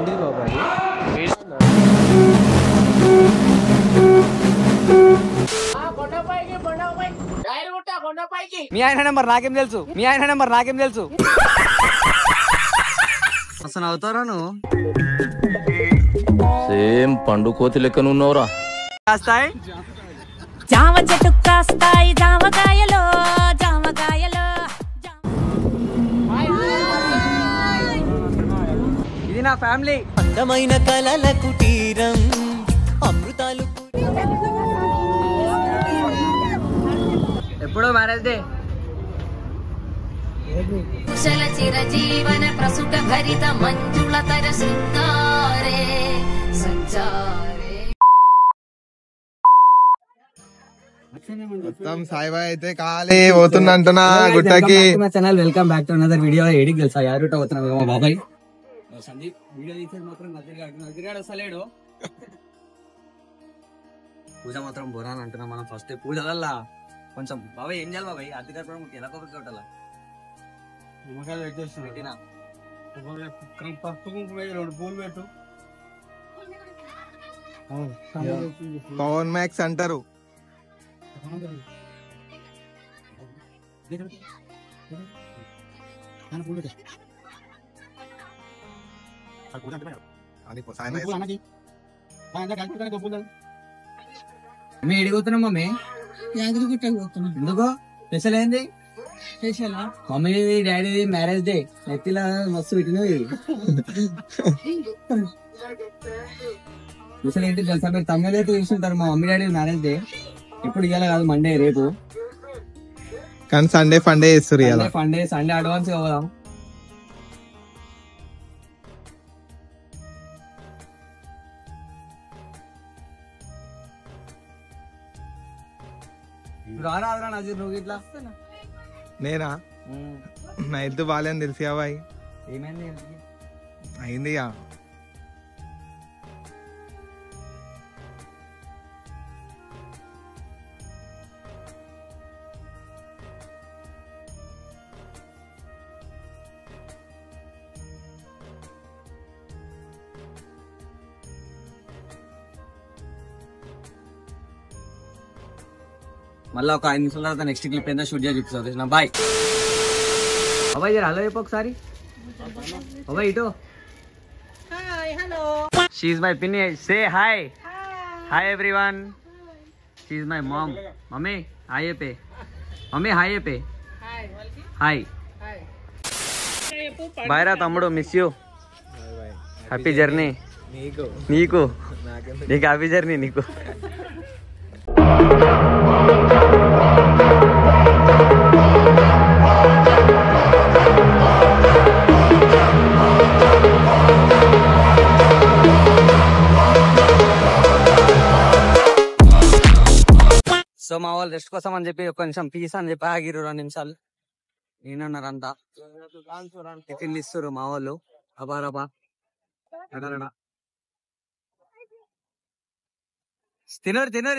ఏంటిది బాబా మీ ఆయన నెంబర్ నాకేం తెలుసు అసలు అవుతారా నువ్వు సేమ్ పండు కోతి లెక్కనున్నావురా. కాస్తాయి జామ చెట్టు కాస్తాయి జామకాయలో ఇది నా ఫ్యామిలీ. అందమైన కలల కుటీరం అమృతాలు. ఎప్పుడో మ్యారేజ్ డే. కుశల చిరజీవన ప్రసుక భరిత మంజుళ తర శృంగారే సంచారే. సాయిబాయ్ అయితే ఖాళీ పోతున్నా గుట్టకి. Channel welcome back to another video. ఏడికి తెలుసా యారుట పోతున్నాం బాబాయ్. సందీప్ వీడియో తీసేది మాత్రం నదిరిగాడు వస్తలేడు. పూజ మాత్రం బోరాన్ అంటున్నాం మనం. ఫస్ట్ పూజలల్లా కొంచెం బాబాయ్ ఏం చేయాలి బాబాయ్? అధికార ఎలా కొబ్బరి కొట్టాలా? నిమ్మకాయలు పెట్టేస్తున్నా. పసుపు కుంకుమ 2 పూలు పెట్టు. పవన్ మ్యాక్స్ అంటారు. మేము ఎడిపోతున్నాం మమ్మీ. ఎందుకో స్పెషల్ ఏంది? Mummy daddy marriage day. నెత్తిలా మస్తు పెట్టినవి. స్పెషల్ ఏంటి తెలుసా? మీరు తమిళ అయితే చూస్తుంటారు. మా మమ్మీ డాడీ మ్యారేజ్ డే ఇప్పుడు ఇవాళ కాదు, మండే రేపు. కానీ సండే ఫండే చేస్తారు. సండే అడ్వాన్స్ పోదాం. రారా నజీర్ నువ్వు ఇట్లా. నేనా? నా హెల్త్ బాగాలేని తెలిసి అబ్బాయి. ఏమైంది? అయింది. మళ్ళీ ఒక 5 నిమిషాల తర్వాత నెక్స్ట్ క్లిప్ ఏందో షూట్ చేసి చూపిస్తా. బాయ్ అబ్బాయి. హలో చెప్పు ఒకసారి. అబ్బాయి ఇటు. షీ ఈజ్ మై పిన్ని. Say hi. Hi everyone. She is my mom. Mummy hi చెప్పే. మమ్మీ హాయ్ చెప్పే. హాయ్. బాయ్ రా తమ్ముడు. Miss you. హ్యాపీ జర్నీ నీకు. హ్యాపీ జర్నీ నీకు. సో మా వాళ్ళు రెస్ట్ కోసం అని చెప్పి ఒక నిమిషం పీస్ అని చెప్పి ఆగిరు 2 నిమిషాలు. నేనన్నారంతా టిఫిన్లు ఇస్తారు మా వాళ్ళు. అబారబా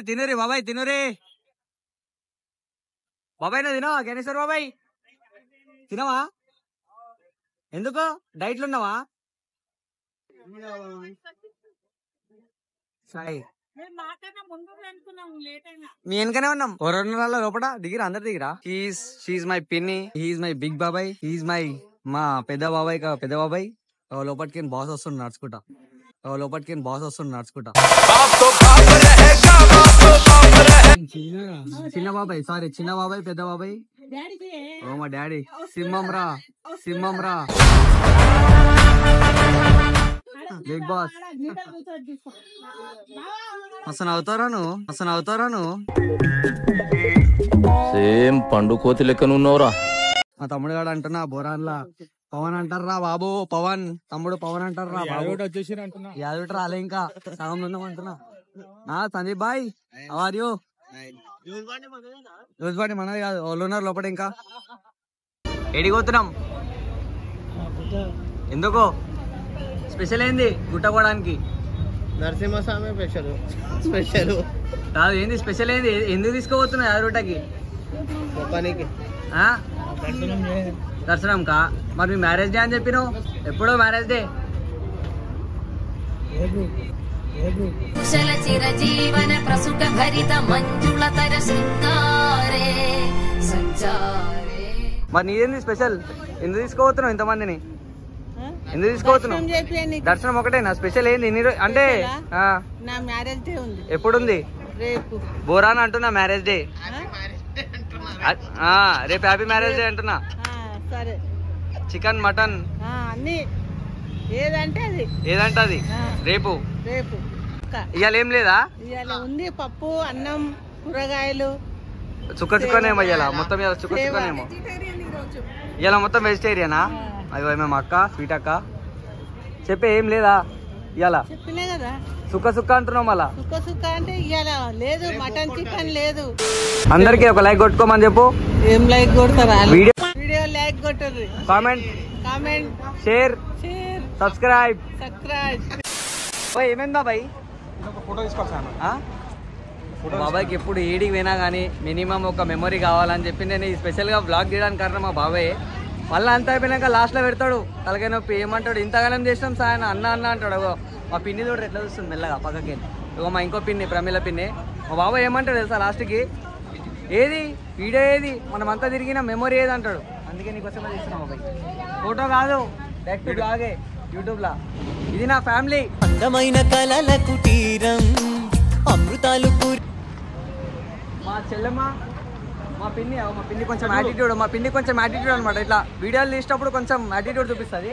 తినరి బాబాయ్. బాబాయ్ నువ్వు తినవా? గణేశ్వర్ బాబాయ్ తినవా? ఎందుకు డైట్లు ఉన్నావా? మీ వెనకనే ఉన్నాం. 2 నెలల లోపల దిగిరా, అందరు దిగిరా. షీఈ్ మై పిన్ని. హీఈ్ మై బిగ్ బాబాయ్. హీఈ్ మై మా పెద్ద బాబాయ్. లోపలికి బాస్ వస్తుంది నడుచుకుంటా. చిన్న బాబాయ్, సారీ చిన్న బాబాయ్, పెద్ద బాబాయ్. ఓ మా డాడీ సింహం రా. Big boss. అసలు అవుతారా నువ్వు? సేమ్ పండు కోతి లెక్కనున్నావురా. మా తమ్ముడు గాడు అంటున్నా బోరాన్లా పవన్ అంటారా బాబు. తమ్ముడు పవన్ అంటారా బాబు. యాదవ్ రాలే ఇంకా సగం ఉందాం అంటున్నా. Sandeep boy how are you? News body మనది కాదు, వాళ్ళు ఉన్నారు లోపల. ఇంకా ఎడిపోతున్నాం. ఎందుకో స్పెషల్ ఏంది గుట్టకోవడానికి? నరసింహస్వామి స్పెషల్ కాదు. ఏంది స్పెషల్ ఏంది? ఎందుకు తీసుకోబోతున్నావు యాదవ్ దర్శనం కా? మరి మీ మ్యారేజ్ డే అని చెప్పినావు. ఎప్పుడో మ్యారేజ్ డే. కుశల చిరజీవన ప్రసుక భరిత మంజుళతర శృంగారే సంచారే. మరి నీదేంది స్పెషల్? ఎందుకు తీసుకోబోతున్నావు ఇంతమందిని? ఎందుకు తీసుకోబోతున్నావు? దర్శనం ఒకటేనా? స్పెషల్ ఏంది అంటే? నా మ్యారేజ్ డే ఉంది. ఎప్పుడుంది? రేపు. బోరాన్ అంటున్నా మ్యారేజ్ డే. రేపు హ్యాపీ మ్యారేజ్ డే అంటున్నా. సరే. చికెన్ మటన్ అన్ని ఏదంటే అది రేపు. రేపు ఇవాళ ఏం లేదా? ఇవాళ ఉంది పప్పు, అన్నం, కూరగాయలు. చుక్కనేమో ఇవాళ మొత్తం. ఇవాళ చుక్కనేమో. ఇవాళ మొత్తం వెజిటేరియనా? అయ్యో మేము అక్క స్వీట్ అక్క చెప్పే ఏం లేదా ఇవాళ? చెప్పినే కదా సుక్క అంటున్నావు. మళ్ళా సుక్క అంటే ఇవాళ లేదు, మటన్ చికెన్ లేదు. అందరికి ఒక లైక్ కొట్టుకోమని చెప్పు. ఏం లైక్ కొడతారా? వీడియో లైక్ కొట్టరు. Comment share subscribe. ఏమైందా బాయ్? బాబాయ్కి ఎప్పుడు ఏడికి పోయినా కానీ మినిమం ఒక మెమొరీ కావాలని చెప్పి నేను ఈ స్పెషల్గా బ్లాగ్ తీయడానికి కారణం మా బాబాయ్. మళ్ళీ అంతా అయిపోయినాక లాస్ట్లో పెడతాడు తలకాయ నొప్పి. ఏమంటాడు? ఇంతగానం చేసినాం సాయన అన్న అంటాడు. మా పిన్ని తోడు ఎట్లా చూస్తుంది మెల్లగా పక్కకి. ఇగో మా ఇంకో పిన్ని ప్రమిళ పిన్ని. మా బాబాయ్ ఏమంటాడు తెలుసా లాస్ట్కి? ఏది వీడియో ఏది, మనమంతా తిరిగిన మెమొరీ ఏది అంటాడు. అందుకే నీకోసమే చేస్తున్నాం బాబాయ్. ఫోటో కాదు, డైరెక్ట్ బ్లాగే యూట్యూబ్లో. ఇది నా ఫ్యామిలీ. అందమైన కలల కుటీరం అమృతాలు. మా చెల్లెమ్మ మా పిన్ని కొంచెం యాటిట్యూడ్. మా పిన్ని కొంచెం యాటిట్యూడ్ అనమాట. ఇట్లా వీడియోలు తీసినప్పుడు కొంచెం యాటిట్యూడ్ చూపిస్తుంది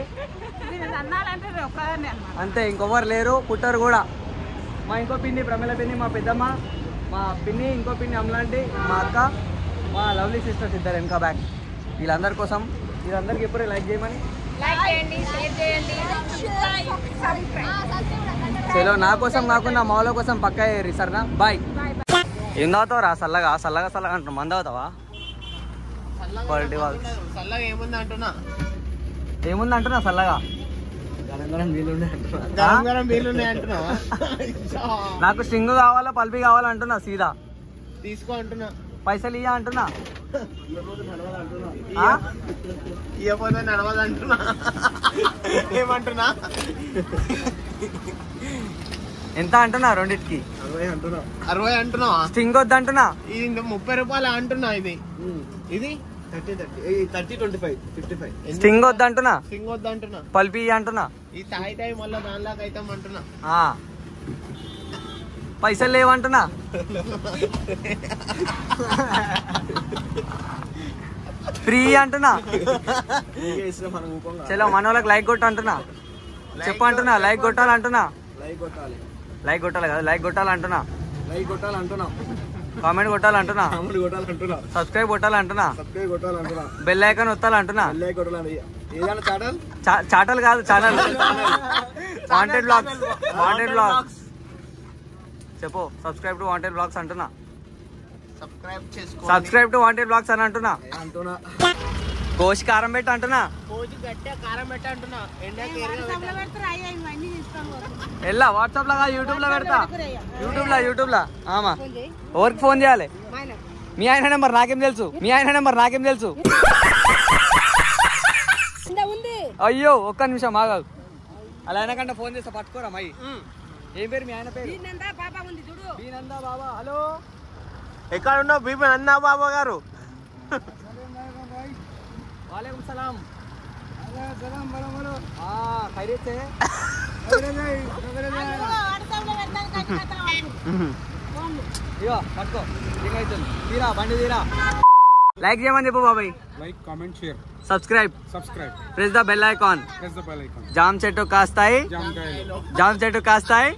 అంతే, ఇంకొవ్వరు లేరు, పుట్టరు కూడా. మా ఇంకో పిన్ని ప్రమిళ పిన్ని, మా పెద్దమ్మ, మా పిన్ని, ఇంకో పిన్ని అమ్లాంటి, మా అక్క, మా లవ్లీ సిస్టర్స్ ఇద్దరు వెనక బ్యాక్. వీళ్ళందరి కోసం, వీళ్ళందరికీ ఎప్పుడే లైక్ చేయమని. చలో నా కోసం కాకుండా మా వాళ్ళ కోసం పక్కా ఏరి సరేనా? బాయ్. ఏం తాగుతావు రా? చల్లగా అంటున్నా. మంద అవుతావా? ఏముంది అంటున్నా చల్లగా. నాకు స్ట్రింగ్ కావాలా పల్పి కావాలంటున్నా సీదా తీసుకో అంటున్నా. పైసలు ఇయ్య అంటున్నా. ఇవ్వకపోతే నడవదంటున్నా. ఏమంటున్నా? ఎంత అంటున్నా? రెండింటికి 60 అంటున్నా. స్ట్రింగ్ వద్దు అంటున్నా. ఇది 30 రూపాయలు అంటున్నా. ఇది 30, 25, 55. స్ట్రింగ్ వద్దు అంటున్నా. స్ట్రింగ్ వద్దు అంటున్నా. పల్పి అంటున్నా. ఈ తాయి మళ్ళీ దానిలాగా అవుతాం అంటున్నా. పైసలు లేవంటున్నా. ఫ్రీ అంటున్నా. చలో మనోళ్ళకి లైక్ కొట్టు అంటున్నా. చెప్పు అంటున్నా. లైక్ కొట్టాలంటున్నా. లైక్ కొట్టాలి కదా, లైక్ కొట్టాలంటున్నా. కామెంట్ కొట్టాలంటున్నా. సబ్స్క్రైబ్ కొట్టాలంటున్నా. బెల్ ఐకాన్ వత్తాలంటున్నా. చాటల్ కాదు, ఛానల్. వాంటెడ్ బ్లాగ్స్ చెప్పు. సబ్స్క్రైబ్ టు వాంటెడ్ బ్లాగ్స్ అంటున్నా. సబ్స్క్రైబ్ టు వాంటెడ్ బ్లాగ్స్ అని అంటున్నా. కోసి కారం పెట్ట అంటున్నా. ఎల్లా వాట్సాప్ లో యూట్యూబ్ లో పెడతా. యూట్యూబ్ లో ఆమా. ఎవరికి ఫోన్ చేయాలి? మీ ఆయన నెంబర్ నాకేం తెలుసు. అయ్యో ఒక్క నిమిషం ఆగాదు. అలా అయినాకంటే ఫోన్ చేస్తా, పట్టుకోరా మై. ఏం పేరు మీ ఆయన పేరు? బీనందా బాబా. హలో, ఎక్కడ ఉన్నావు? బీనందా బాబా గారు. वालेकुम सलाम. खैरियत से? పట్టుకో. తీరా బండి తీరా. లైక్ చేయమని చెప్పు బాబాయ్. Like, comment, share, subscribe. Press the bell icon. జామ చెట్టు కాస్తాయి. జామ చెట్టు కాస్తాయి.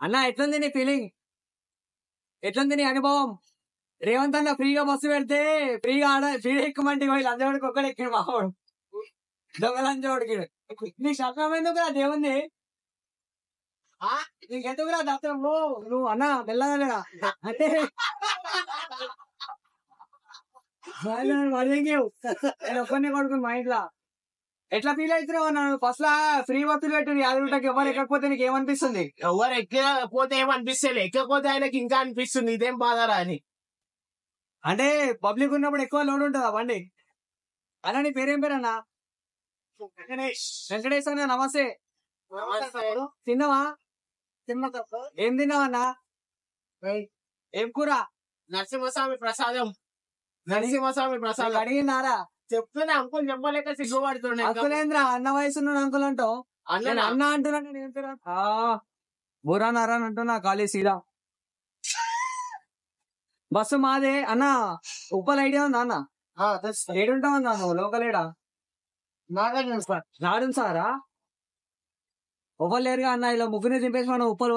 అన్న ఎట్లుంది నీ ఫీలింగ్, ఎట్లుంది నీ అనుభవం? రేవంత్ అన్న ఫ్రీగా బస్సు పెడితే ఫ్రీగా ఎక్కుమంటే లంచోడికి ఒక్కడు ఎక్కిడు మావాడు, దొంగ లంచోడికి. నీకు శబ్దం ఎందుకురా దేవుంది, నీకెందుకురా దత్తం? నువ్వు అన్న మెల్లగా అంటే నేను ఒక్కరిని కొడుకుని మా ఇంట్లో. ఎట్లా ఫీల్ అవుతున్నావు అన్న? ఫస్ట్ లా ఫ్రీ బస్సులు పెట్టి 50 రూపాయలకి ఎవరు ఎక్కకపోతే నీకు ఏమనిపిస్తుంది? ఎవరు ఎక్కకపోతే ఏమనిపిస్తలే, ఎక్కకపోతే ఆయనకి ఇంకా అనిపిస్తుంది ఇదేం బాధరా అని. అంటే పబ్లిక్ ఉన్నప్పుడు ఎక్కువ లోడ్ ఉంటుందా బండి? అన్న నీ పేరేం పేరు అన్న? వెంకటేష్ అన్న నమస్తే. తిన్నావా? ఏం తిన్నావా అన్న? ఏం కూర? నరసింహస్వామి ప్రసాదం. నరసింహస్వామి ప్రసాదం అడిగినారా? చెప్తున్నా అంకుల్ చెప్పలేక సిగ్గుపడుతుండే. అంకులేంద్ర అన్న వయసున్న అంకుల్ అంటావు, అన్న అంటున్నా. నేను ఏం పేరు? బురా నారాయణ అంటున్నా. ఖాళీ సీదా బస్సు మాదే అన్న. ఉప్పల్ ఐడియా ఉందా అన్న? ఏడుంటావు అన్న నువ్వు? లోకల్ ఏడా? నాడు సారా ఉప్పల్ లేరుగా అన్న. ఇలా ముగ్గురిని దింపేసి మనం ఉప్పలు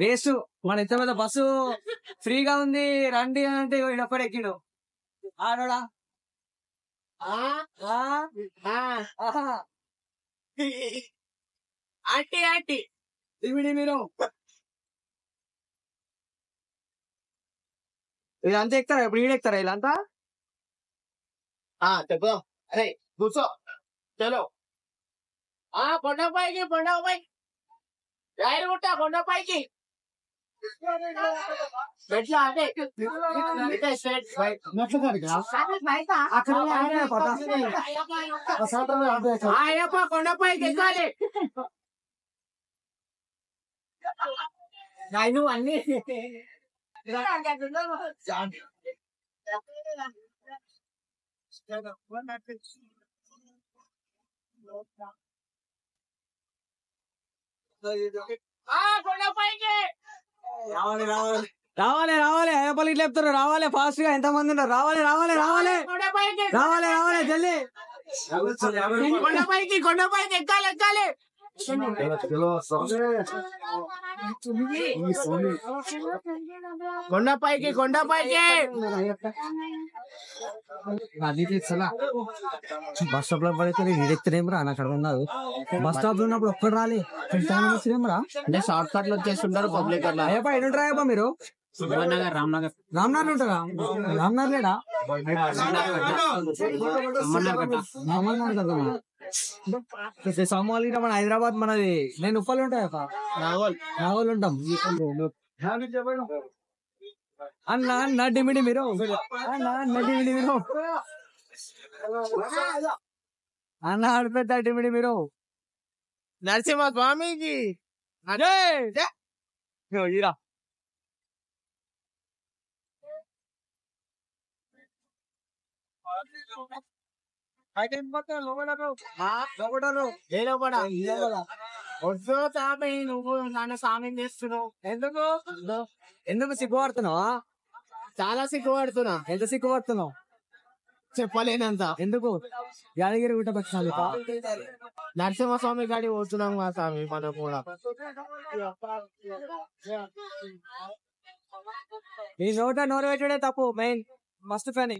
వేస్ట్. మన ఇంత పెద్ద బస్సు ఫ్రీగా ఉంది రండి అంటే ఒక్కడు ఎక్కిడు ఆడోడా. ఆంటీ ఆంటీ ఇవిడి మీరు ఇదంతా ఎక్కుతారా? ఇప్పుడు ఈడెక్తారా ఇలాంతా? చెప్దాం. అరే కూర్చో చలో. కొండపైకి కొండపైకి కొండపైకి ఎట్లా అంటే కొండపైకి ఎక్కాలి. నువ్వు అన్ని కొండపైకి రావాలి రావాలి రావాలి రావాలి. అయ్యప్పలు ఇట్లా చెప్తారు రావాలి ఫాస్ట్ గా. ఎంత మంది ఉన్నారు? రావాలి రావాలి రావాలి రావాలి రావాలి జల్దీ. కొండపైకి కొండపైకి ఎక్కాలి ఎక్కాలి. కొండపైకి కొండపైకి బస్ స్టాప్ లో పడితే ఈడెక్తేనేం రా? నాకు అక్కడ ఉన్నది బస్ స్టాప్ లో ఉన్నప్పుడు ఒక్కడు రాలే వచ్చినేమరా అంటే షార్ట్ కట్ లో వచ్చేస్తుంటారు పబ్లిక్ అట్లా. అయ్యప్ప ఎన్నుంటారా అయ్యప్ప మీరు? రామ్నగర్ రామ్నగర్ ఉంటారా? రామ్నగర్ లేడా? సోమాలి మన హైదరాబాద్ మనది. నేను ఉప్పలు ఉంటాయి నాగోలు ఉంటాం అన్న. నడ్డిమిడి మీరు నడ్డిమిడి మీరు అన్న ఆడిపోతే అడ్డిమిడి మీరు. నరసింహ స్వామికి ఈరా స్వామి నువ్వు నన్ను స్వామి చేస్తున్నావు. ఎందుకు ఎందుకు సిగ్గుపడుతున్నావా? చాలా సిగ్గుపడుతున్నా. ఎంత సిగ్గుపడుతున్నావు? చెప్పలేనంత. ఎందుకు? యాదగిరి గుట్ట పక్షాలు నరసింహస్వామి గాడి పోతున్నాం మా స్వామి మనం కూడా. ఈ నోట నోరు పెట్టడే తప్పు మెయిన్ మస్తు పని.